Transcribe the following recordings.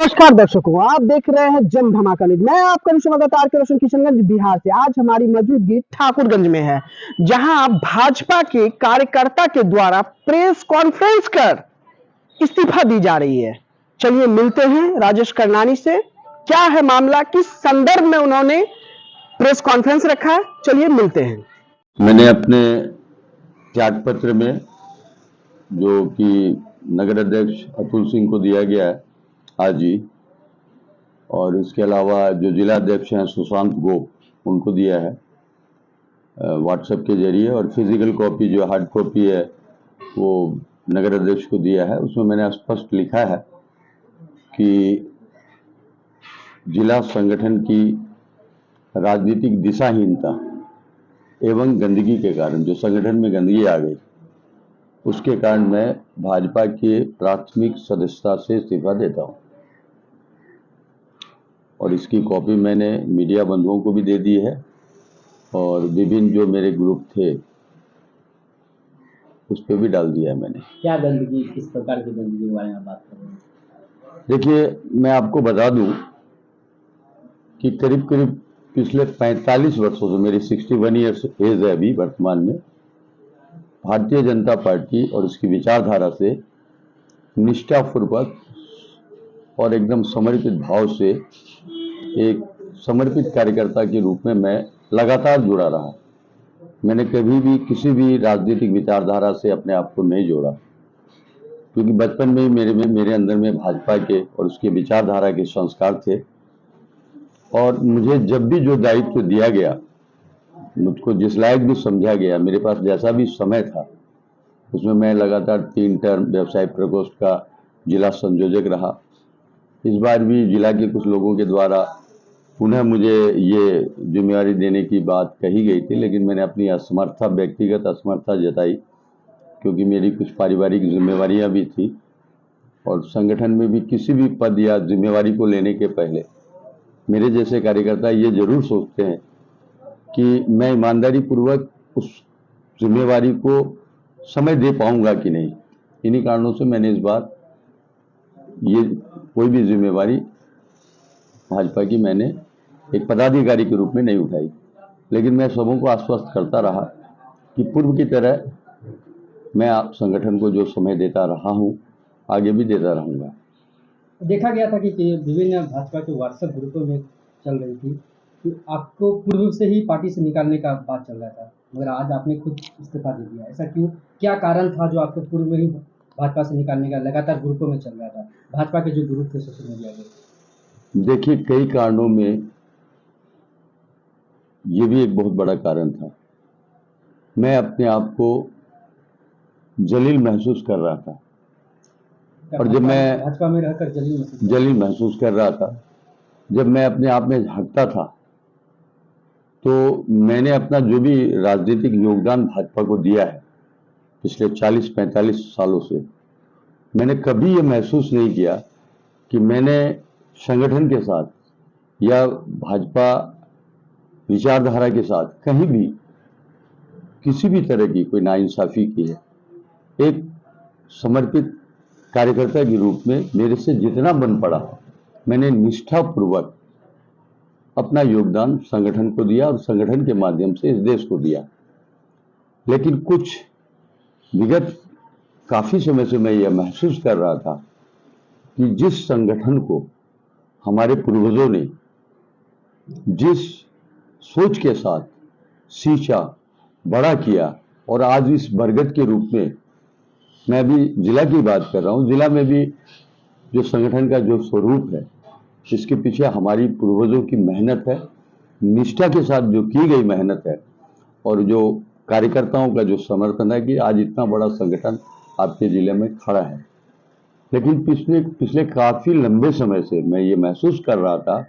नमस्कार दर्शकों, आप देख रहे हैं जन धमाका न्यूज। मैं आपका संवाददाता के रोशन किशनगंज बिहार से। आज हमारी मौजूदगी ठाकुरगंज में है, जहां भाजपा के कार्यकर्ता के द्वारा प्रेस कॉन्फ्रेंस कर इस्तीफा दी जा रही है। चलिए मिलते हैं राजेश करनानी से। क्या है मामला, किस संदर्भ में उन्होंने प्रेस कॉन्फ्रेंस रखा है, चलिए मिलते हैं। मैंने अपने त्याग पत्र में, जो कि नगर अध्यक्ष अतुल सिंह को दिया गया है आज ही, और इसके अलावा जो जिला अध्यक्ष हैं सुशांत गोप, उनको दिया है व्हाट्सएप के जरिए, और फिजिकल कॉपी जो हार्ड कॉपी है वो नगर अध्यक्ष को दिया है। उसमें मैंने स्पष्ट लिखा है कि जिला संगठन की राजनीतिक दिशाहीनता एवं गंदगी के कारण, जो संगठन में गंदगी आ गई, उसके कारण मैं भाजपा के प्राथमिक सदस्यता से इस्तीफा देता हूं। और इसकी कॉपी मैंने मीडिया बंधुओं को भी दे दी है, और विभिन्न जो मेरे ग्रुप थे उस पर भी डाल दिया है मैंने। क्या गंदगी, किस प्रकार की गंदगी के बारे में बात कर रहे हैं? देखिए, मैं आपको बता दूं कि करीब करीब पिछले 45 वर्षों से, मेरी 61 ईयर्स एज है अभी वर्तमान में, भारतीय जनता पार्टी और उसकी विचारधारा से निष्ठापूर्वक और एकदम समर्पित भाव से एक समर्पित कार्यकर्ता के रूप में मैं लगातार जुड़ा रहा। मैंने कभी भी किसी भी राजनीतिक विचारधारा से अपने आप को नहीं जोड़ा, क्योंकि बचपन में ही मेरे अंदर में भाजपा के और उसके विचारधारा के संस्कार थे। और मुझे जब भी जो दायित्व दिया गया, मुझको जिस लायक भी समझा गया, मेरे पास जैसा भी समय था, उसमें मैं लगातार 3 टर्म व्यवसाय प्रकोष्ठ का जिला संयोजक रहा। इस बार भी जिला के कुछ लोगों के द्वारा पुनः मुझे ये जिम्मेवारी देने की बात कही गई थी, लेकिन मैंने अपनी असमर्थता, व्यक्तिगत असमर्थता जताई, क्योंकि मेरी कुछ पारिवारिक जिम्मेवारियां भी थी। और संगठन में भी किसी भी पद या जिम्मेवारी को लेने के पहले मेरे जैसे कार्यकर्ता ये जरूर सोचते हैं कि मैं ईमानदारी पूर्वक उस जिम्मेवारी को समय दे पाऊंगा कि नहीं। इन्हीं कारणों से मैंने इस बार ये कोई भी जिम्मेवारी भाजपा की मैंने एक पदाधिकारी के रूप में नहीं उठाई, लेकिन मैं सबों को आश्वस्त करता रहा कि पूर्व की तरह मैं आप संगठन को जो समय देता रहा हूं, आगे भी देता रहूंगा। देखा गया था कि विभिन्न भाजपा के व्हाट्सएप ग्रुपों में चल रही थी कि आपको पूर्व से ही पार्टी से निकालने का बात चल रहा था, मगर आज आपने खुद इस्तीफा दे दिया। ऐसा क्यों, क्या कारण था जो आपको पूर्व में ही भाजपा से निकालने का लगातार ग्रुपों में चल रहा था, भाजपा के जो ग्रुप थे सोशल मीडिया के? देखिए, कई कारणों में ये भी एक बहुत बड़ा कारण था। मैं अपने आप को जलील महसूस कर रहा था, और जब मैं भाजपा में रहकर जलील महसूस कर रहा था, जब मैं अपने आप में झांकता था, तो मैंने अपना जो भी राजनीतिक योगदान भाजपा को दिया है पिछले 40-45 सालों से, मैंने कभी ये महसूस नहीं किया कि मैंने संगठन के साथ या भाजपा विचारधारा के साथ कहीं भी किसी भी तरह की कोई नाइंसाफी की है। एक समर्पित कार्यकर्ता के रूप में मेरे से जितना बन पड़ा, मैंने निष्ठापूर्वक अपना योगदान संगठन को दिया और संगठन के माध्यम से इस देश को दिया। लेकिन कुछ विगत काफी समय से मैं यह महसूस कर रहा था कि जिस संगठन को हमारे पूर्वजों ने जिस सोच के साथ सींचा, बड़ा किया, और आज इस बरगद के रूप में, मैं अभी जिला की बात कर रहा हूं, जिला में भी जो संगठन का जो स्वरूप है, इसके पीछे हमारी पूर्वजों की मेहनत है, निष्ठा के साथ जो की गई मेहनत है, और जो कार्यकर्ताओं का जो समर्थन है कि आज इतना बड़ा संगठन आपके जिले में खड़ा है। लेकिन पिछले काफी लंबे समय से मैं ये महसूस कर रहा था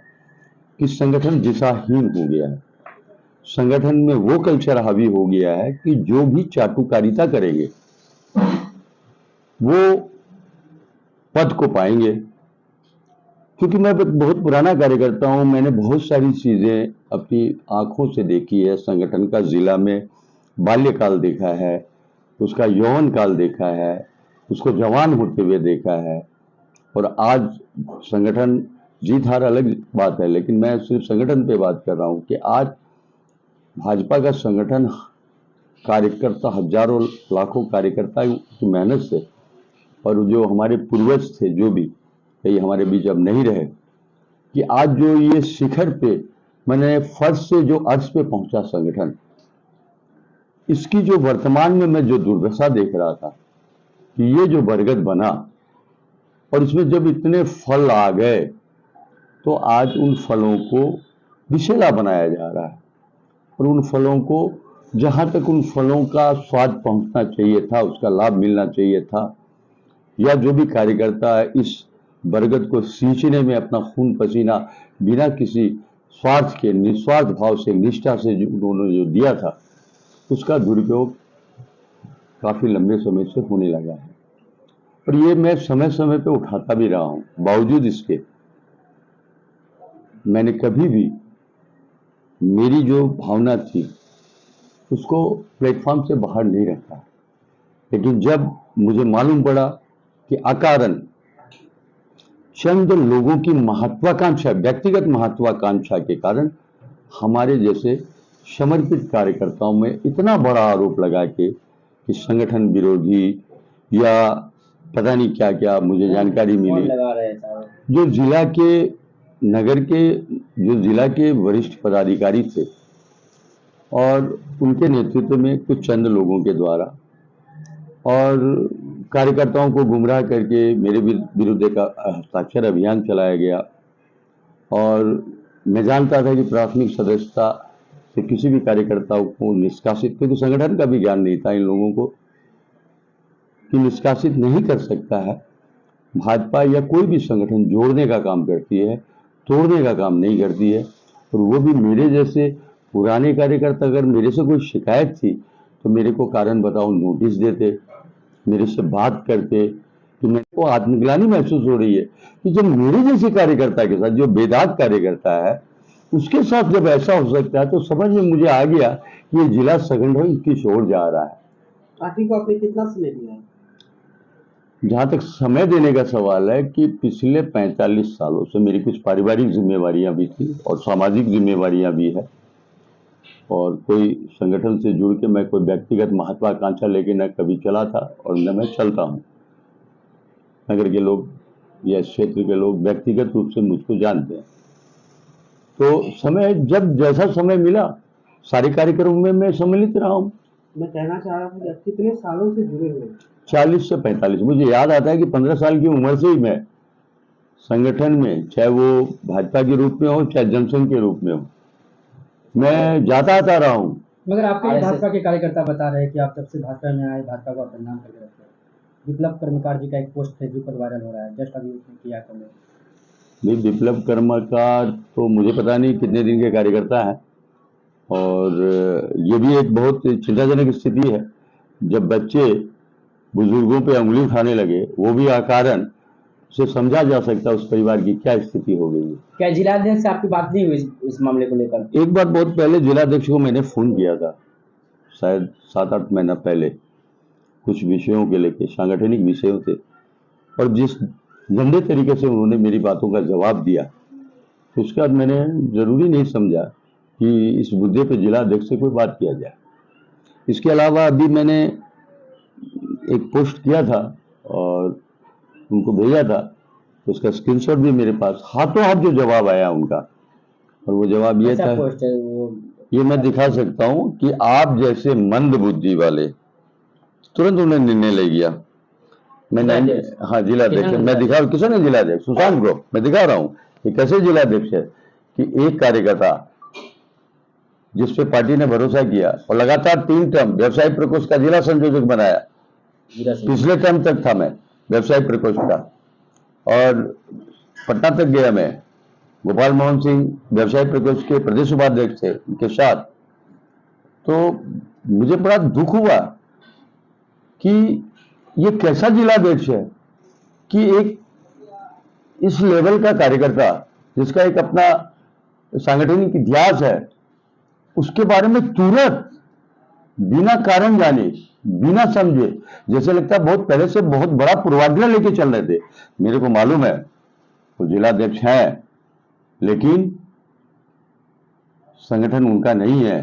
कि संगठन दिशाहीन हो गया है। संगठन में वो कल्चर हावी हो गया है कि जो भी चाटुकारिता करेंगे वो पद को पाएंगे। क्योंकि मैं बहुत पुराना कार्यकर्ता हूं, मैंने बहुत सारी चीजें अपनी आंखों से देखी है। संगठन का जिला में बाल्यकाल देखा है, उसका यौवन काल देखा है, उसको जवान होते हुए देखा है, और आज संगठन जीत हार अलग बात है, लेकिन मैं सिर्फ संगठन पे बात कर रहा हूं कि आज भाजपा का संगठन कार्यकर्ता, हजारों लाखों कार्यकर्ता की मेहनत से, और जो हमारे पूर्वज थे जो भी कई हमारे बीच अब नहीं रहे, कि आज जो ये शिखर पे मैंने फर्श से जो अर्श पे पहुंचा संगठन, इसकी जो वर्तमान में मैं जो दुर्दशा देख रहा था कि ये जो बरगद बना और इसमें जब इतने फल आ गए तो आज उन फलों को विषैला बनाया जा रहा है, और उन फलों को जहां तक उन फलों का स्वाद पहुंचना चाहिए था, उसका लाभ मिलना चाहिए था, या जो भी कार्यकर्ता इस बरगद को सींचने में अपना खून पसीना बिना किसी स्वार्थ के, निस्वार्थ भाव से, निष्ठा से जो उन्होंने जो दिया था, उसका दुरुपयोग काफी लंबे समय से होने लगा है। और ये मैं समय समय पे उठाता भी रहा हूं। बावजूद इसके मैंने कभी भी मेरी जो भावना थी उसको प्लेटफॉर्म से बाहर नहीं रखा। लेकिन जब मुझे मालूम पड़ा कि अकारण चंद लोगों की महत्वाकांक्षा, व्यक्तिगत महत्वाकांक्षा के कारण हमारे जैसे समर्पित कार्यकर्ताओं में इतना बड़ा आरोप लगा के कि संगठन विरोधी या पता नहीं क्या क्या मुझे जानकारी मिली, लगा रहे थे जो जिला के, नगर के, जो जिला के वरिष्ठ पदाधिकारी थे और उनके नेतृत्व में कुछ चंद लोगों के द्वारा और कार्यकर्ताओं को गुमराह करके मेरे विरुद्ध एक हस्ताक्षर अभियान चलाया गया। और मैं जानता था कि प्राथमिक सदस्यता से किसी भी कार्यकर्ताओं को निष्कासित, क्योंकि संगठन का भी ज्ञान नहीं था इन लोगों को कि निष्कासित नहीं कर सकता है। भाजपा या कोई भी संगठन जोड़ने का काम करती है, तोड़ने का काम नहीं करती है। और वो भी मेरे जैसे पुराने कार्यकर्ता, अगर मेरे से कोई शिकायत थी तो मेरे को कारण बताओ नोटिस देते, मेरे से बात करते। तो मेरे को आत्मग्लानि महसूस हो रही है कि जब मेरे जैसे कार्यकर्ता के साथ, जो बेदाग कार्यकर्ता है, उसके साथ जब ऐसा हो सकता है तो समझ में मुझे आ गया कि ये जिला संगठन किस ओर जा रहा है। पार्टी को आपने कितना समय दिया है? जहां तक समय देने का सवाल है कि पिछले 45 सालों से मेरी कुछ पारिवारिक जिम्मेवारियां भी थी और सामाजिक जिम्मेवारियां भी है, और कोई संगठन से जुड़ के मैं कोई व्यक्तिगत महत्वाकांक्षा लेके न कभी चला था और न मैं चलता हूं। नगर के लोग या क्षेत्र के लोग व्यक्तिगत रूप से मुझको जानते हैं। तो समय, जब जैसा समय मिला सारे कार्यक्रमों में मैं सम्मिलित रहा हूं। मैं कहना चाह रहा हूँ कि आप कितने सालों से जुड़े हुए हैं? 40 से 45। मुझे याद आता है कि 15 साल की उम्र से ही मैं संगठन में, चाहे वो भाजपा के रूप में हो चाहे जनसंघ के रूप में हो, मैं जाता आता रहा हूं। मगर आपके भाजपा के कार्यकर्ता बता रहे हैं कि आप जब से भाजपा में आए भाजपा का बदनाम करके रखते हैं। विप्लव कर्मकार जी का एक पोस्ट फेसबुक पर वायरल हो रहा है, जस्ट अभी उसने किया कमेंट। नहीं, विप्लव कर्मकार तो मुझे पता नहीं कितने दिन के कार्यकर्ता है, और ये भी एक बहुत चिंताजनक स्थिति है जब बच्चे बुजुर्गों पे उंगली उठाने लगे, वो भी अकारण से समझा जा सकता है उस परिवार की क्या स्थिति हो गई है। क्या जिलाध्यक्ष से आपकी बात नहीं हुई इस मामले को लेकर? एक बार बहुत पहले जिलाध्यक्ष को मैंने फोन किया था, शायद 7-8 महीना पहले, कुछ विषयों के लेके, सांगठनिक विषयों थे, और जिस गंदे तरीके से उन्होंने मेरी बातों का जवाब दिया, तो उसके बाद मैंने जरूरी नहीं समझा कि इस मुद्दे पे जिलाध्यक्ष से कोई बात किया जाए। इसके अलावा अभी मैंने एक पोस्ट किया था और उनको भेजा था, तो उसका स्क्रीनशॉट भी मेरे पास, हाथों हाथ जो जवाब आया उनका, और वो जवाब ये था, ये मैं दिखा सकता हूं कि आप जैसे मंद बुद्धि वाले, तुरंत उन्हें निर्णय ले गया। मैंने, हाँ जिलाध्यक्ष, मैं दिखा, किसने जिलाध्यक्ष? सुशांत को मैं दिखा रहा हूं कि कैसे जिलाध्यक्ष है कि एक कार्यकर्ता जिसपे पार्टी ने भरोसा किया और लगातार 3 टर्म व्यवसायिक प्रकोष्ठ का जिला संयोजक बनाया, पिछले टर्म तक था मैं व्यवसायिक प्रकोष्ठ का, और पटना तक गया मैं, गोपाल मोहन सिंह व्यवसायिक प्रकोष्ठ के प्रदेश उपाध्यक्ष थे उनके साथ। तो मुझे बड़ा दुख हुआ कि ये कैसा जिलाध्यक्ष है कि एक इस लेवल का कार्यकर्ता जिसका एक अपना सांगठनिक इतिहास है, उसके बारे में तुरंत बिना कारण जाने, बिना समझे, जैसे लगता है बहुत पहले से बहुत बड़ा पूर्वाग्रह लेके चल रहे थे। मेरे को मालूम है वो जिलाध्यक्ष है, लेकिन संगठन उनका नहीं है,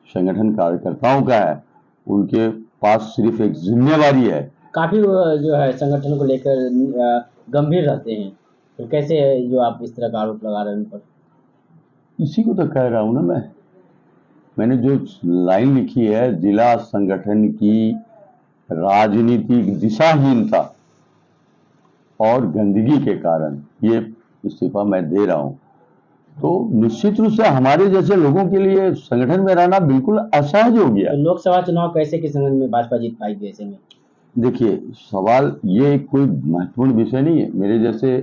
संगठन कार्यकर्ताओं का है। उनके पास सिर्फ एक जिम्मेवारी है। काफी वो जो है संगठन को लेकर गंभीर रहते हैं, तो कैसे जो आप इस तरह का आरोप लगा रहे हैं उन पर? इसी को तो कह रहा हूं ना मैंने जो लाइन लिखी है, जिला संगठन की राजनीतिक दिशाहीनता और गंदगी के कारण ये इस्तीफा मैं दे रहा हूं। तो निश्चित रूप से हमारे जैसे लोगों के लिए संगठन में रहना बिल्कुल असहज हो गया। तो लोकसभा चुनाव कैसे कि संगठन में भाजपा जीत पाएगी ऐसे में? देखिए, सवाल ये कोई महत्वपूर्ण विषय नहीं है। मेरे जैसे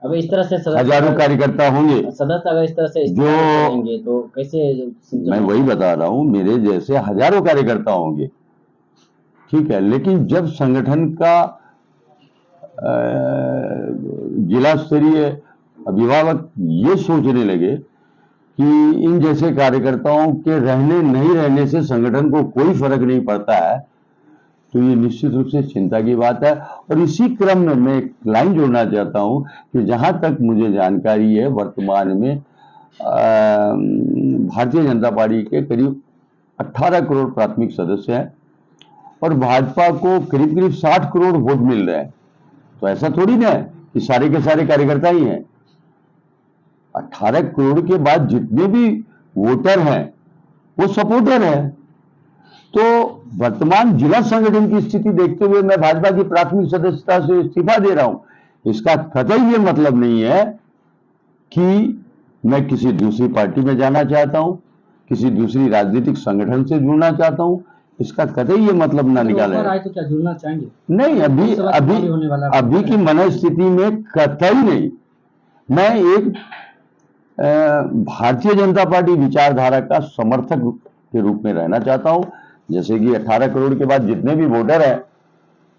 अगर इस तरह से हजारों कार्यकर्ता होंगे, सदस्य अगर इस तरह से जो करेंगे तो कैसे? मैं वही बता रहा हूं, मेरे जैसे हजारों कार्यकर्ता होंगे, ठीक है, लेकिन जब संगठन का जिला स्तरीय अभिभावक ये सोचने लगे कि इन जैसे कार्यकर्ताओं के रहने नहीं रहने से संगठन को कोई फर्क नहीं पड़ता है, तो ये निश्चित रूप से चिंता की बात है। और इसी क्रम में मैं एक लाइन जोड़ना चाहता हूं कि जहां तक मुझे जानकारी है, वर्तमान में भारतीय जनता पार्टी के करीब 18 करोड़ प्राथमिक सदस्य हैं और भाजपा को करीब करीब 60 करोड़ वोट मिल रहे हैं। तो ऐसा थोड़ी ना है कि सारे के सारे कार्यकर्ता ही हैं। 18 करोड़ के बाद जितने भी वोटर हैं वो सपोर्टर हैं। तो वर्तमान जिला संगठन की स्थिति देखते हुए मैं भाजपा की प्राथमिक सदस्यता से इस्तीफा दे रहा हूं। इसका कतई ये मतलब नहीं है कि मैं किसी दूसरी पार्टी में जाना चाहता हूं, किसी दूसरी राजनीतिक संगठन से जुड़ना चाहता हूं। इसका कतई ये मतलब ना निकाले। तो क्या जुड़ना चाहेंगे? नहीं, अभी की मनस्थिति में कतई नहीं। मैं एक भारतीय जनता पार्टी विचारधारा का समर्थक के रूप में रहना चाहता हूं, जैसे कि 18 करोड़ के बाद जितने भी वोटर हैं,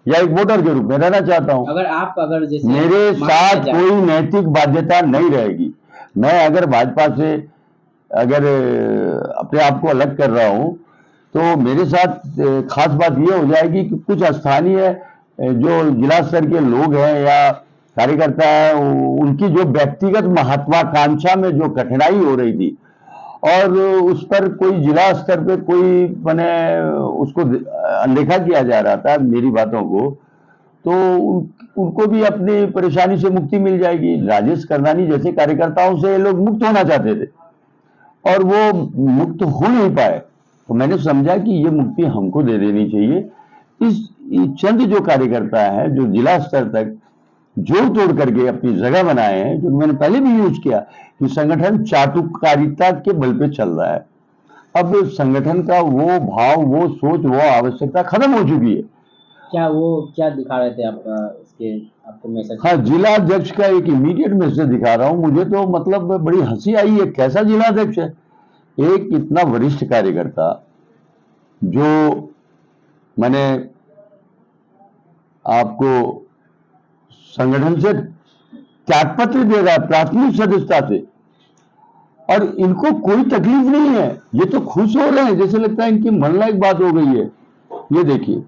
या एक वोटर के रूप में रहना चाहता हूं। अगर जैसे मेरे साथ कोई नैतिक बाध्यता नहीं रहेगी। मैं अगर भाजपा से अगर अपने आप को अलग कर रहा हूं तो मेरे साथ खास बात यह हो जाएगी कि कुछ स्थानीय जो जिला स्तर के लोग हैं या कार्यकर्ता है, उनकी जो व्यक्तिगत महत्वाकांक्षा में जो कठिनाई हो रही थी और उस पर कोई जिला स्तर पे कोई मैंने उसको अनदेखा किया जा रहा था मेरी बातों को, तो उनको भी अपनी परेशानी से मुक्ति मिल जाएगी। राजेश करनानी जैसे कार्यकर्ताओं से ये लोग मुक्त होना चाहते थे और वो मुक्त हो नहीं पाए, तो मैंने समझा कि ये मुक्ति हमको दे देनी चाहिए। इस चंद जो कार्यकर्ता है जो जिला स्तर तक जोड़ तोड़ करके अपनी जगह बनाए हैं, जो मैंने पहले भी यूज किया कि संगठन चाटुकारिता के बल पे चल रहा है। अब संगठन का वो भाव, वो सोच, वो आवश्यकता खत्म हो चुकी है। क्या दिखा रहे थे आप इसके आपको मैसेज? हाँ, जिला अध्यक्ष का एक इमीडिएट मैसेज दिखा रहा हूं। मुझे तो मतलब बड़ी हंसी आई है, कैसा जिला अध्यक्ष है? एक इतना वरिष्ठ कार्यकर्ता जो मैंने आपको संगठन से त्यागपत्र दे रहा है प्राथमिक सदस्यता से, और इनको कोई तकलीफ नहीं है। ये तो खुश हो रहे हैं, जैसे लगता है इनकी मन लायक बात हो गई है। ये देखिए,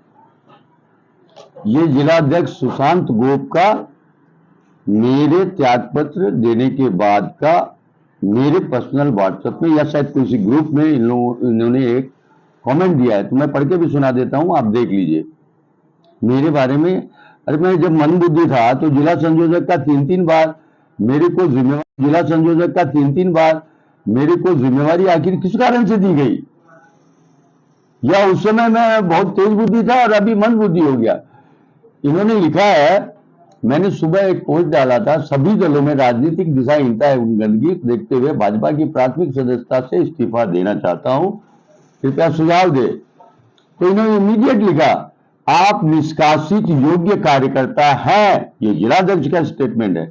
ये जिलाध्यक्ष सुशांत गोप का मेरे त्यागपत्र देने के बाद का मेरे पर्सनल व्हाट्सएप में या शायद किसी ग्रुप में इन्होंने एक कमेंट दिया है, तो मैं पढ़ के भी सुना देता हूं, आप देख लीजिए मेरे बारे में। अरे मैं जब मन बुद्धि था तो जिला संयोजक का 3-3 बार मेरे को जिम्मेवारी, जिला संयोजक का 3-3 बार मेरे को जिम्मेवारी आखिर किस कारण से दी गई? या उस समय मैं बहुत तेज बुद्धि था और अभी मन बुद्धि हो गया? इन्होंने लिखा है, मैंने सुबह एक पोस्ट डाला था, सभी दलों में राजनीतिक दिशाहीनता एवं गंदगी देखते हुए भाजपा की प्राथमिक सदस्यता से इस्तीफा देना चाहता हूं, कृपया सुझाव दे। तो इन्होंने इमीडिएट लिखा, आप निष्कासित योग्य कार्यकर्ता हैं। ये जिलाध्यक्ष का स्टेटमेंट है।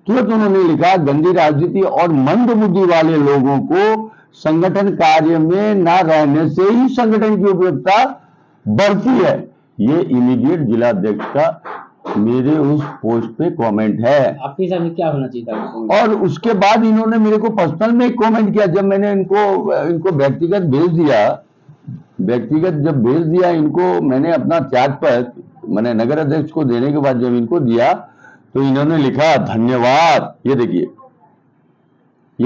तुरंत उन्होंने लिखा, गंदी राजनीति और मंद बुद्धि वाले लोगों को संगठन कार्य में न रहने से ही संगठन की उपयोगिता बढ़ती है। ये इमीडिएट जिलाध्यक्ष का मेरे उस पोस्ट पे कमेंट है। आपके हिसाब में क्या होना चाहिए था? और उसके बाद इन्होंने मेरे को पर्सनल में कमेंट किया। जब मैंने इनको व्यक्तिगत भेज दिया व्यक्तिगत जब भेज दिया इनको, मैंने अपना त्याग पत्र मैंने नगर अध्यक्ष को देने के बाद जब इनको दिया तो इन्होंने लिखा धन्यवाद। ये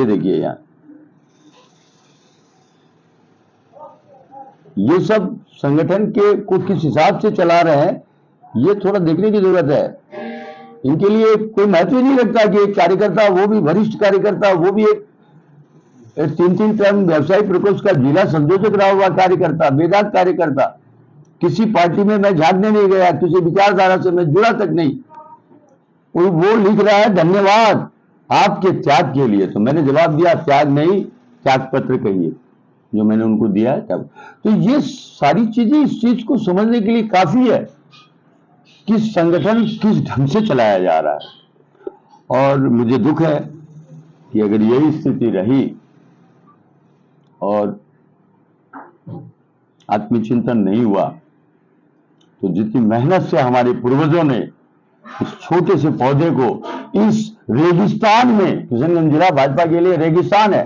देखिए यहाँ, ये सब संगठन के को किस हिसाब से चला रहे हैं ये थोड़ा देखने की जरूरत है। इनके लिए कोई महत्व नहीं रखता कि एक कार्यकर्ता, वो भी वरिष्ठ कार्यकर्ता, वो भी एक 3 टर्म व्यवसायिक प्रकोष्ठ का जिला संयोजक रहा हुआ कार्यकर्ता, वेदांत कार्यकर्ता, किसी पार्टी में मैं झांकने नहीं गया, किसी विचारधारा से मैं जुड़ा तक नहीं, वो लिख रहा है धन्यवाद आपके त्याग के लिए। तो मैंने जवाब दिया त्याग नहीं, त्याग पत्र कहिए जो मैंने उनको दिया है तब। तो ये सारी चीजें इस चीज को समझने के लिए काफी है कि संगठन किस ढंग से चलाया जा रहा है। और मुझे दुख है कि अगर यही स्थिति रही और आत्मचिंतन नहीं हुआ तो जितनी मेहनत से हमारे पूर्वजों ने इस छोटे से पौधे को इस रेगिस्तान में, किशनगंज जिला भाजपा के लिए रेगिस्तान है,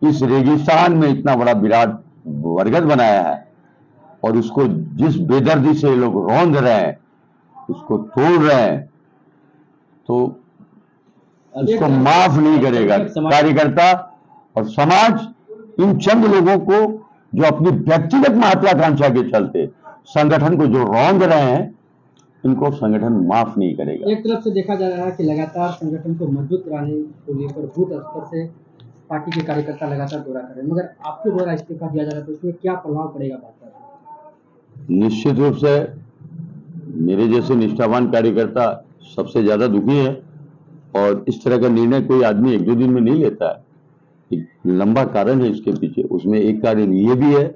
इस रेगिस्तान में इतना बड़ा विराट बरगद बनाया है और उसको जिस बेदर्दी से लोग रौंद रहे हैं, उसको तोड़ रहे हैं, तो उसको माफ नहीं करेगा कार्यकर्ता और समाज। इन चंद लोगों को जो अपनी व्यक्तिगत महत्वाकांक्षा के चलते संगठन को जो रौंद रहे हैं, इनको संगठन माफ नहीं करेगा। एक तरफ से देखा जा रहा है कि लगातार संगठन को मजबूत कराने को लेकर बूथ स्तर से पार्टी के कार्यकर्ता लगातार दौरा कर रहे हैं, मगर आपके द्वारा इस्तीफा दिया जा रहा है तो उसमें क्या प्रभाव पड़ेगा भाजपा पर? निश्चित रूप से मेरे जैसे निष्ठावान कार्यकर्ता सबसे ज्यादा दुखी है और इस तरह का निर्णय कोई आदमी 1-2 दिन में नहीं लेता है। एक लंबा कारण है इसके पीछे। उसमें एक कारण ये भी है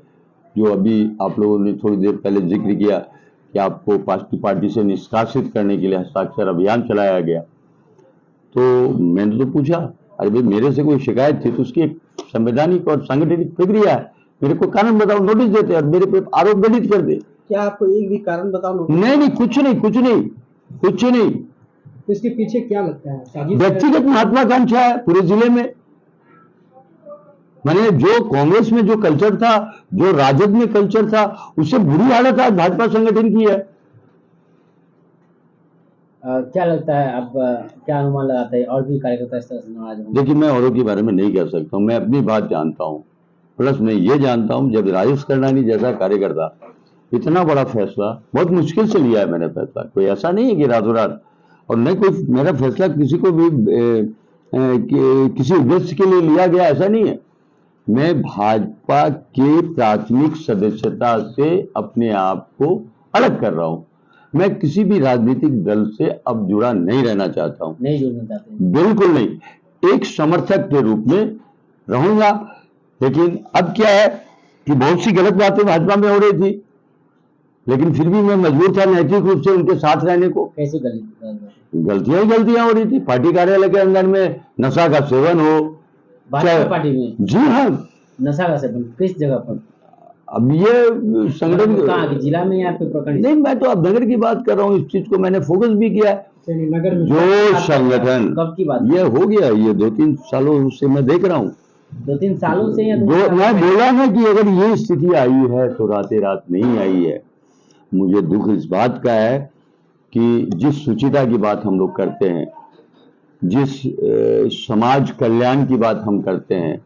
जो अभी आप लोगों ने थोड़ी देर पहले जिक्र किया कि आपको पार्टी से निष्कासित करने के लिए हस्ताक्षर अभियान चलाया गया। तो मैंने तो पूछा, अरे भाई मेरे से कोई शिकायत थी तो उसकी एक संवैधानिक और सांगठनिक प्रक्रिया है, मेरे को कारण बताओ, नोटिस देते और मेरे पे आरोप गठित कर दे। क्या आपको एक भी कारण बताओ? नहीं, कुछ नहीं। तो इसके पीछे क्या लगता है? साजिश व्यक्तिगत महत्वाकांक्षा है पूरे जिले में। मैंने जो कांग्रेस में जो कल्चर था, जो राजद में कल्चर था, उससे बुरी हालत आज भाजपा संगठन की है। क्या लगता है आप क्या अनुमान लगाते हैं और भी कार्यकर्ता इस तरह से नाराज होंगे? देखिए, मैं औरों के बारे में नहीं कह सकता हूं, मैं अपनी बात जानता हूं। प्लस मैं ये जानता हूं जब राजेश करनानी जैसा कार्यकर्ता इतना बड़ा फैसला बहुत मुश्किल से लिया है मैंने फैसला, कोई ऐसा नहीं है कि रातों रात, और नहीं कोई मेरा फैसला किसी को भी किसी उद्देश्य के लिए लिया गया ऐसा नहीं है। मैं भाजपा के प्राथमिक सदस्यता से अपने आप को अलग कर रहा हूं। मैं किसी भी राजनीतिक दल से अब जुड़ा नहीं रहना चाहता हूं। नहीं जुड़ना चाहते हैं? बिल्कुल नहीं, एक समर्थक के रूप में रहूंगा। लेकिन अब क्या है कि बहुत सी गलत बातें भाजपा में हो रही थी, लेकिन फिर भी मैं मजबूर था नैतिक रूप से उनके साथ रहने को। कैसी गलतियां ही गलतियां हो रही थी। पार्टी कार्यालय के अंदर में नशा का सेवन हो, भाजपा पार्टी में? जी हाँ, नशा का सेवन किस जगह पर? अब ये संगठन कहाँ, जिला में या फिर प्रखंड? नहीं, मैं तो अब नगर की बात कर रहा हूँ। इस चीज को मैंने फोकस भी किया है। नगर में जो संगठन कब की बात? ये हो गया, ये 2-3 सालों से मैं देख रहा हूँ। 2-3 सालों से या मैं बोला ना कि अगर ये स्थिति आई है तो रातें रात नहीं आई है। मुझे दुख इस बात का है कि जिस सुचिता की बात हम लोग करते हैं, जिस समाज कल्याण की बात हम करते हैं,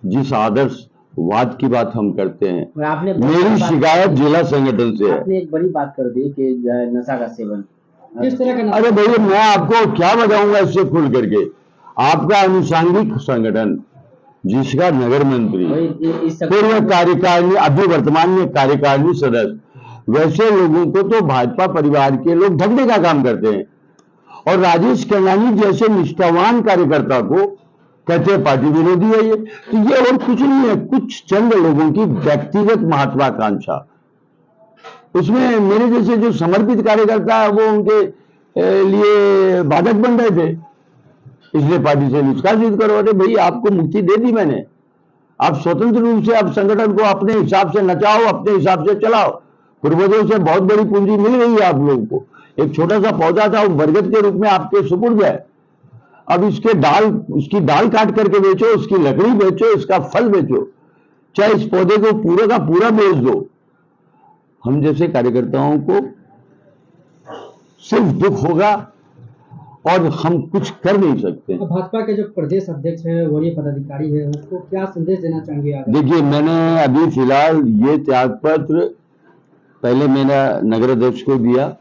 जिस आदर्शवाद की बात हम करते हैं, मेरी शिकायत जिला संगठन से है। आपने एक बड़ी बात कर दी कि नशा का सेवन किस तरह का? अरे भैया, मैं आपको क्या बताऊंगा इससे खुल करके। आपका अनुषंगिक संगठन जिसका नगर मंत्री, पूर्व कार्यकारिणी, अभी वर्तमान में कार्यकारिणी सदस्य, वैसे लोगों को तो भाजपा परिवार के लोग ढकने का काम करते हैं, और राजेश करनानी जैसे निष्ठावान कार्यकर्ता को कहते हैं पार्टी विरोधी है। ये तो ये और कुछ नहीं है, कुछ चंद लोगों की व्यक्तिगत महत्वाकांक्षा। उसमें मेरे जैसे जो समर्पित कार्यकर्ता है वो उनके लिए बाधक बन रहे थे, इसलिए पार्टी से निष्कासित करो। अरे भाई, आपको मुक्ति दे दी मैंने, आप स्वतंत्र रूप से आप संगठन को अपने हिसाब से नचाओ, अपने हिसाब से चलाओ। पूर्वजों से बहुत बड़ी पूंजी मिल गई है आप लोगों को। एक छोटा सा पौधा था, वो बरगद के रूप में आपके सुपुर्द है। अब इसकी डाल काट करके बेचो, उसकी लकड़ी बेचो, इसका फल बेचो। चाहे इस पौधे को पूरा का पूरा बेच दो, हम जैसे कार्यकर्ताओं को सिर्फ दुख होगा और हम कुछ कर नहीं सकते। तो भाजपा के जो प्रदेश अध्यक्ष है, वरीय पदाधिकारी है, उसको क्या संदेश देना चाहेंगे आगे? देखिए, मैंने अभी फिलहाल ये त्याग पत्र पहले मेरा नगर अध्यक्ष को दिया,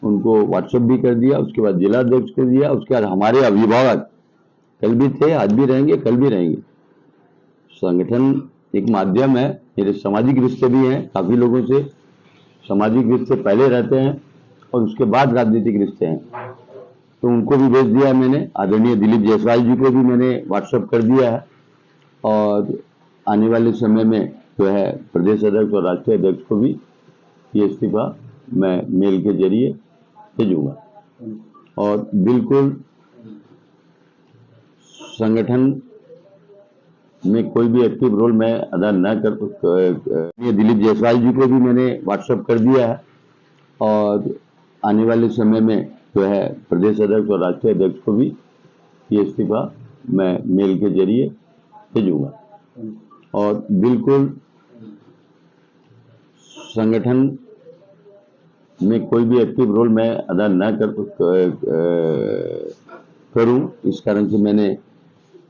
उनको व्हाट्सएप भी कर दिया, उसके बाद जिला अध्यक्ष को दिया, उसके बाद हमारे अभिभावक कल भी थे, आज भी रहेंगे, कल भी रहेंगे। संगठन एक माध्यम है, मेरे सामाजिक रिश्ते भी हैं, काफी लोगों से सामाजिक रिश्ते पहले रहते हैं और उसके बाद राजनीतिक रिश्ते हैं, तो उनको भी भेज दिया है मैंने। आदरणीय दिलीप जायसवाल जी को भी मैंने व्हाट्सएप कर दिया है और आने वाले समय में जो है प्रदेश अध्यक्ष और राष्ट्रीय अध्यक्ष को भी ये इस्तीफा मैं मेल के जरिए भेजूंगा। और बिल्कुल संगठन में कोई भी एक्टिव रोल मैं अदा न कर, दिलीप जायसवाल जी को भी मैंने व्हाट्सएप कर दिया है और आने वाले समय में जो है प्रदेश अध्यक्ष और राष्ट्रीय अध्यक्ष को भी ये इस्तीफा मैं मेल के जरिए भेजूंगा। और बिल्कुल संगठन में कोई भी एक्टिव रोल मैं अदा न करूं, इस कारण से मैंने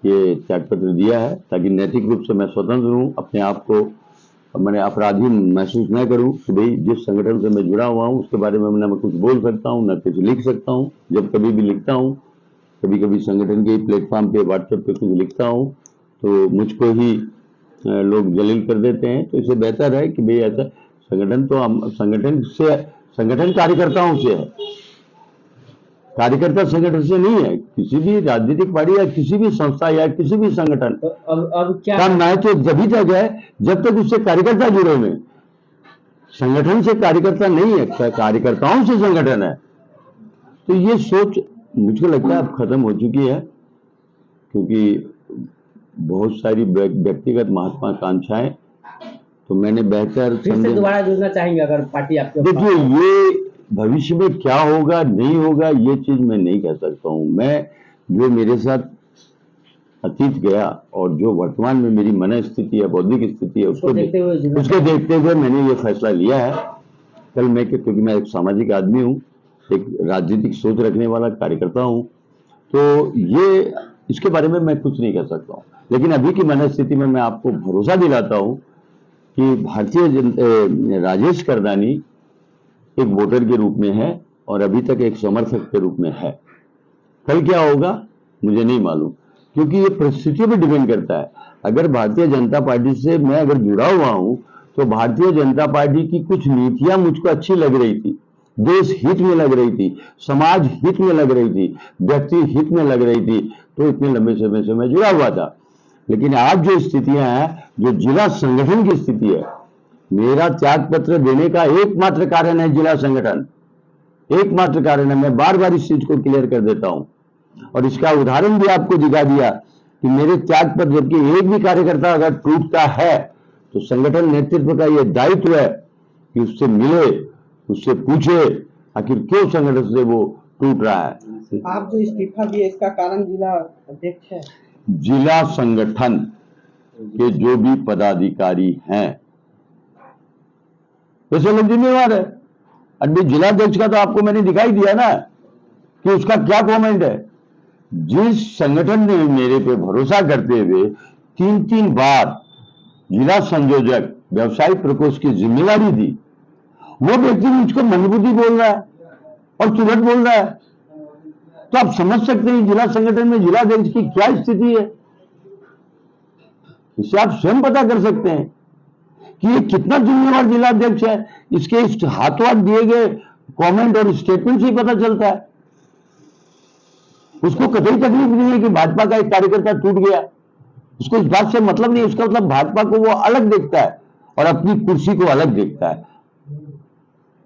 ये त्यागपत्र दिया है, ताकि नैतिक रूप से मैं स्वतंत्र हूं, अपने आप को मैंने अपराधी महसूस न करूं कि भाई जिस संगठन से मैं जुड़ा हुआ हूं उसके बारे में न मैं कुछ बोल सकता हूं, न कुछ लिख सकता हूं। जब कभी भी लिखता हूं, कभी कभी संगठन के प्लेटफॉर्म पे व्हाट्सएप पे कुछ लिखता हूं तो मुझको ही लोग जलील कर देते हैं। तो इससे बेहतर है कि भाई ऐसा संगठन तो हम संगठन कार्यकर्ताओं से है, कार्यकर्ता संगठन से नहीं है। किसी भी राजनीतिक पार्टी या किसी भी संस्था या किसी भी संगठन तो अब क्या का महत्व जब तक है जब तक उससे कार्यकर्ता जुड़े हुए। संगठन से कार्यकर्ता नहीं है, कार्यकर्ताओं से संगठन है। तो ये सोच मुझको लगता है अब खत्म हो चुकी है, क्योंकि बहुत सारी व्यक्तिगत महत्वाकांक्षाएं, तो मैंने बेहतर फिर से दोबारा जुड़ना चाहेंगे अगर पार्टी आपके? देखिए, ये भविष्य में क्या होगा नहीं होगा ये चीज मैं नहीं कह सकता हूं। मैं जो मेरे साथ अतीत गया और जो वर्तमान में मेरी मन स्थिति है, बौद्धिक स्थिति है, उसको देखते हुए मैंने ये फैसला लिया है। कल मैं, क्योंकि मैं एक सामाजिक आदमी हूँ, एक राजनीतिक सोच रखने वाला कार्यकर्ता हूँ, तो ये इसके बारे में मैं कुछ नहीं कह सकता हूँ। लेकिन अभी की मन स्थिति में मैं आपको भरोसा दिलाता हूँ कि भारतीय जनता राजेश करदानी एक वोटर के रूप में है और अभी तक एक समर्थक के रूप में है। कल क्या होगा मुझे नहीं मालूम, क्योंकि ये परिस्थितियों पर डिपेंड करता है। अगर भारतीय जनता पार्टी से मैं अगर जुड़ा हुआ हूं तो भारतीय जनता पार्टी की कुछ नीतियां मुझको अच्छी लग रही थी, देश हित में लग रही थी, समाज हित में लग रही थी, व्यक्ति हित में लग रही थी, तो इतने लंबे समय से मैं जुड़ा हुआ था। लेकिन आज जो स्थितियां हैं, जो जिला संगठन की स्थिति है, मेरा त्याग पत्र देने का एकमात्र कारण है जिला संगठन, एकमात्र कारण है। मैं बार बार इस चीज को क्लियर कर देता हूं और इसका उदाहरण भी आपको दिखा दिया कि मेरे त्याग पत्र, जबकि एक भी कार्यकर्ता अगर टूटता है तो संगठन नेतृत्व का यह दायित्व है कि उससे मिले, उससे पूछे आखिर क्यों संगठन से वो टूट रहा है। आप जो इस्तीफा दिए इसका कारण जिला अध्यक्ष है? जिला संगठन के जो भी पदाधिकारी हैं वैसे लोग जिम्मेवार है। अभी जिला अध्यक्ष का तो आपको मैंने दिखाई दिया ना कि उसका क्या कमेंट है। जिस संगठन ने मेरे पे भरोसा करते हुए 3-3 बार जिला संयोजक व्यवसायिक प्रकोष्ठ की जिम्मेदारी दी, वो व्यक्ति मुझको मंदबुद्धि बोल रहा है और तुरंत बोल रहा है, तो आप समझ सकते हैं जिला संगठन में जिला अध्यक्ष की क्या स्थिति है। इससे आप स्वयं पता कर सकते हैं कि ये कितना जिम्मेवार जिला अध्यक्ष है। इसके इस हाथों हाथ दिए गए कमेंट और स्टेटमेंट से ही पता चलता है। उसको कतई तकलीफ नहीं है कि भाजपा का एक कार्यकर्ता टूट गया, उसको इस बात से मतलब नहीं। उसका मतलब भाजपा को वो अलग देखता है और अपनी कुर्सी को अलग देखता है।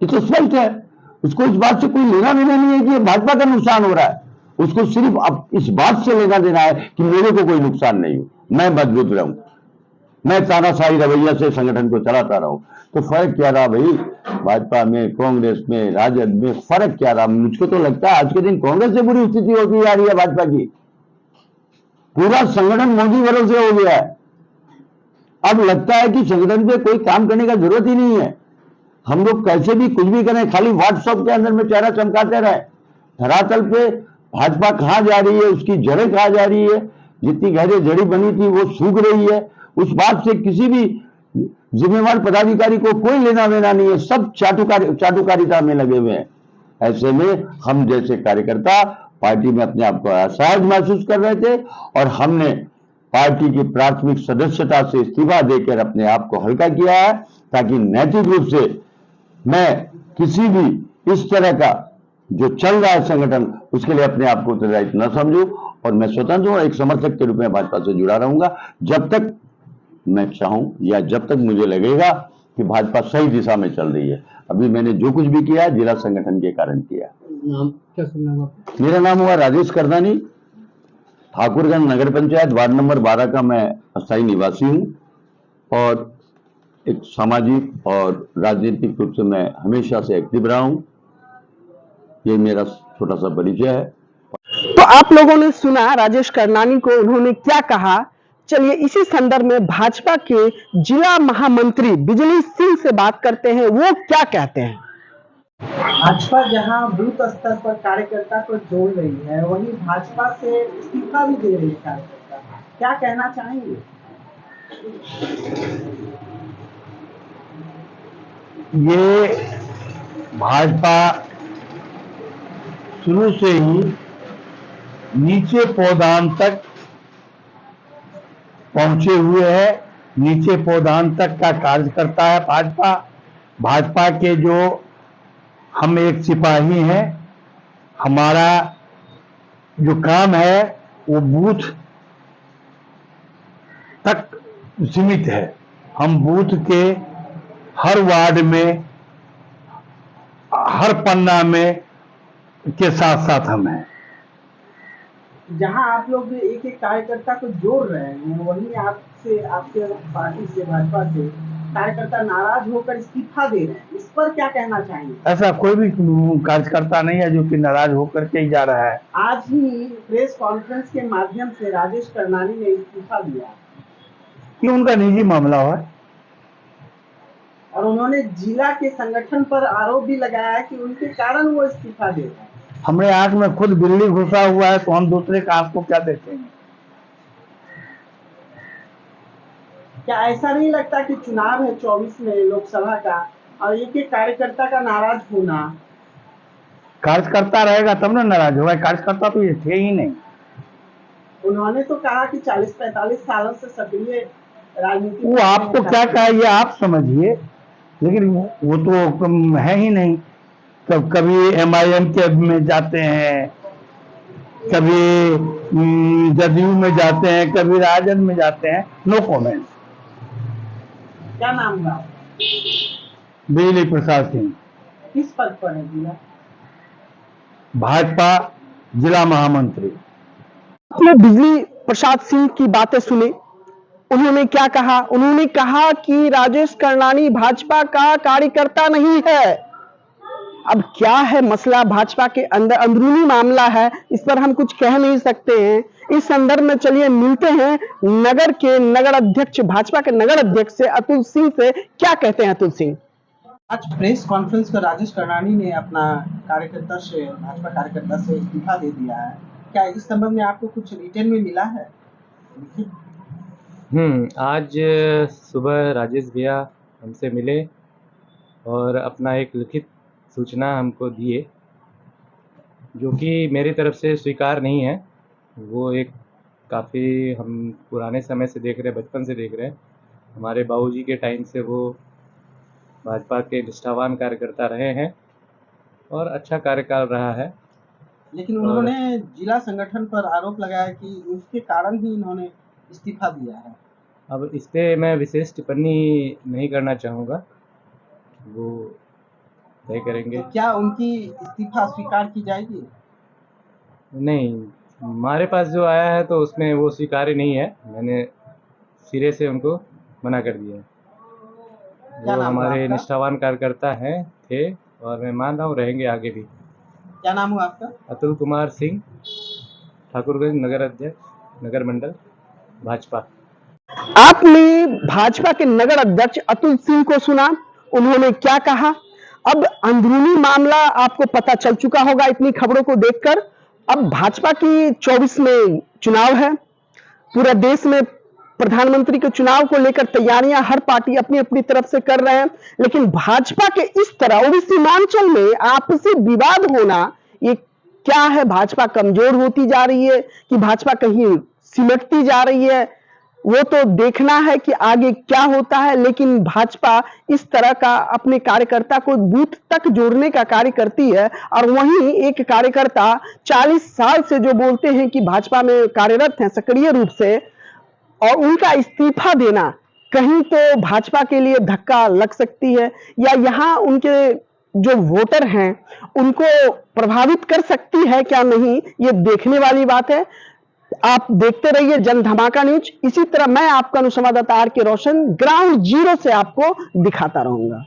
ये तो स्पष्ट है। उसको इस बात से कोई लेना देना नहीं है कि भाजपा का नुकसान हो रहा है। उसको सिर्फ अब इस बात से लेना देना है कि मेरे को कोई नुकसान नहीं हो, मैं मजबूत रहूं, मैं तानाशाही रवैया से संगठन को चलाता रहूं। तो फर्क क्या रहा भाई, भाजपा में, कांग्रेस में, राजद में फर्क क्या रहा? मुझको तो लगता है आज के दिन कांग्रेस से बुरी स्थिति होती जा रही है भाजपा की। पूरा संगठन मोदी भरोसे हो गया है। अब लगता है कि संगठन पे कोई काम करने का जरूरत ही नहीं है। हम लोग कैसे भी कुछ भी करें, खाली व्हाट्सएप के अंदर में चेहरा चमकाते रहे। धरातल पे भाजपा कहां जा रही है, उसकी जड़ें कहां जा रही है, जितनी गहरी जड़ी बनी थी वो सूख रही है, उस बात से किसी भी जिम्मेवार पदाधिकारी को कोई लेना देना नहीं है। सब चाटुकारिता में लगे हुए हैं। ऐसे में हम जैसे कार्यकर्ता पार्टी में अपने आप को असहज महसूस कर रहे थे और हमने पार्टी की प्राथमिक सदस्यता से इस्तीफा देकर अपने आप को हल्का किया है, ताकि नैतिक रूप से मैं किसी भी इस तरह का जो चल रहा है संगठन, उसके लिए अपने आप को उत्तरदायी न समझूं और मैं स्वतंत्र हूं, एक समर्थक के रूप में भाजपा से जुड़ा रहूंगा जब तक मैं चाहूं या जब तक मुझे लगेगा कि भाजपा सही दिशा में चल रही है। अभी मैंने जो कुछ भी किया जिला संगठन के कारण किया। नाम क्या सुनना आपका? मेरा नाम हुआ राजेश करदानी, ठाकुरगंज नगर पंचायत वार्ड नंबर 12 का मैं अस्थायी निवासी हूं और एक सामाजिक और राजनीतिक रूप से मैं हमेशा से एक्टिव रहा हूं। ये मेरा छोटा सा परिचय है। तो आप लोगों ने सुना राजेश करनानी को, उन्होंने क्या कहा। चलिए इसी संदर्भ में भाजपा के जिला महामंत्री बिजली सिंह से बात करते हैं, वो क्या कहते हैं। भाजपा जहां बूथ स्तर पर कार्यकर्ता को जोड़ रही है, वहीं भाजपा से इस्तीफा भी दे रही है कार्यकर्ता, क्या कहना चाहेंगे। ये भाजपा शुरू से ही नीचे पौधान तक पहुंचे हुए है। नीचे पौधान तक का कार्य करता है भाजपा। भाजपा के जो हम एक सिपाही हैं, हमारा जो काम है वो बूथ तक सीमित है। हम बूथ के हर वार्ड में, हर पन्ना में के साथ साथ हम हैं। जहां आप लोग एक एक कार्यकर्ता को जोड़ रहे हैं, वहीं आपके पार्टी से, भाजपा से कार्यकर्ता नाराज होकर इस्तीफा दे रहे हैं, इस पर क्या कहना चाहेंगे। ऐसा कोई भी कार्यकर्ता नहीं है जो कि नाराज होकर के ही जा रहा है। आज ही प्रेस कॉन्फ्रेंस के माध्यम से राजेश करनानी ने इस्तीफा दिया कि उनका निजी मामला है और उन्होंने जिला के संगठन पर आरोप भी लगाया कि उनके कारण वो इस्तीफा दे रहे हैं। हमरे आंख में खुद बिल्ली घुसा हुआ है तो हम दूसरे का आंख को क्या देखेंगे। क्या ऐसा नहीं लगता कि चुनाव है 24 में लोकसभा का और एक एक कार्यकर्ता का नाराज होना। कार्यकर्ता रहेगा तब ना नाराज होगा, कार्यकर्ता तो ये थे ही नहीं। उन्होंने तो कहा कि 40-45 सालों से सक्रिय राजनीति। वो आपको क्या कहा ये आप समझिए, लेकिन वो तो है ही नहीं। तब कभी MIM के में जाते हैं, कभी जदयू में जाते हैं, कभी राजद में जाते हैं। No comment. क्या नाम था। बिजली प्रसाद सिंह, किस पद पर है जिला। भाजपा जिला महामंत्री। आपने बिजली प्रसाद सिंह की बातें सुनी, उन्होंने क्या कहा। उन्होंने कहा कि राजेश करनानी भाजपा का कार्यकर्ता नहीं है। अब क्या है मसला, भाजपा के अंदर अंदरूनी मामला है, इस पर हम कुछ कह नहीं सकते हैं। इस संदर्भ में चलिए मिलते हैं नगर अध्यक्ष, भाजपा के नगर अध्यक्ष से, अतुल सिंह से। क्या कहते हैं अतुल सिंह। आज प्रेस कॉन्फ्रेंस पर राजेश करनानी ने अपना भाजपा कार्यकर्ता से इस्तीफा दे दिया है, क्या इस संबंध में आपको कुछ रिटर्न में मिला है। आज सुबह राजेश भैया हमसे मिले और अपना एक लिखित सूचना हमको दिए, जो कि मेरी तरफ से स्वीकार नहीं है। वो एक काफ़ी हम पुराने समय से देख रहे हैं, बचपन से देख रहे हैं। हमारे बाबूजी के टाइम से वो भाजपा के निष्ठावान कार्यकर्ता रहे हैं और अच्छा कार्यकाल रहा है। लेकिन उन्होंने जिला संगठन पर आरोप लगाया कि उसके कारण ही इन्होंने इस्तीफा दिया है। अब इस पर मैं विशेष टिप्पणी नहीं करना चाहूँगा, वो तय करेंगे। तो क्या उनकी इस्तीफा स्वीकार की जाएगी। नहीं, हमारे पास जो आया है तो उसमें वो स्वीकार्य नहीं है। मैंने सिरे से उनको मना कर दिया। वो हमारे निष्ठावान कार्यकर्ता हैं, थे और मैं मान रहा हूँ रहेंगे आगे भी। क्या नाम हुआ आपका। अतुल कुमार सिंह, ठाकुरगंज नगर अध्यक्ष, नगर मंडल, भाजपा। आपने भाजपा के नगर अध्यक्ष अतुल सिंह को सुना, उन्होंने क्या कहा। अब अंदरूनी मामला आपको पता चल चुका होगा इतनी खबरों को देखकर। अब भाजपा की 24 में चुनाव है, पूरा देश में प्रधानमंत्री के चुनाव को लेकर तैयारियां हर पार्टी अपनी अपनी तरफ से कर रहे हैं, लेकिन भाजपा के इस तरह और सीमांचल में आपसी विवाद होना, ये क्या है? भाजपा कमजोर होती जा रही है कि भाजपा कहीं सिमटती जा रही है? वो तो देखना है कि आगे क्या होता है, लेकिन भाजपा इस तरह का अपने कार्यकर्ता को बूथ तक जोड़ने का कार्य करती है। और वहीं एक कार्यकर्ता 40 साल से जो बोलते हैं कि भाजपा में कार्यरत हैं सक्रिय रूप से, और उनका इस्तीफा देना कहीं तो भाजपा के लिए धक्का लग सकती है, या यहां उनके जो वोटर हैं उनको प्रभावित कर सकती है क्या नहीं, ये देखने वाली बात है। आप देखते रहिए जन धमाका न्यूज। इसी तरह मैं आपका अनुसंवाददाता आर के रोशन ग्राउंड जीरो से आपको दिखाता रहूंगा।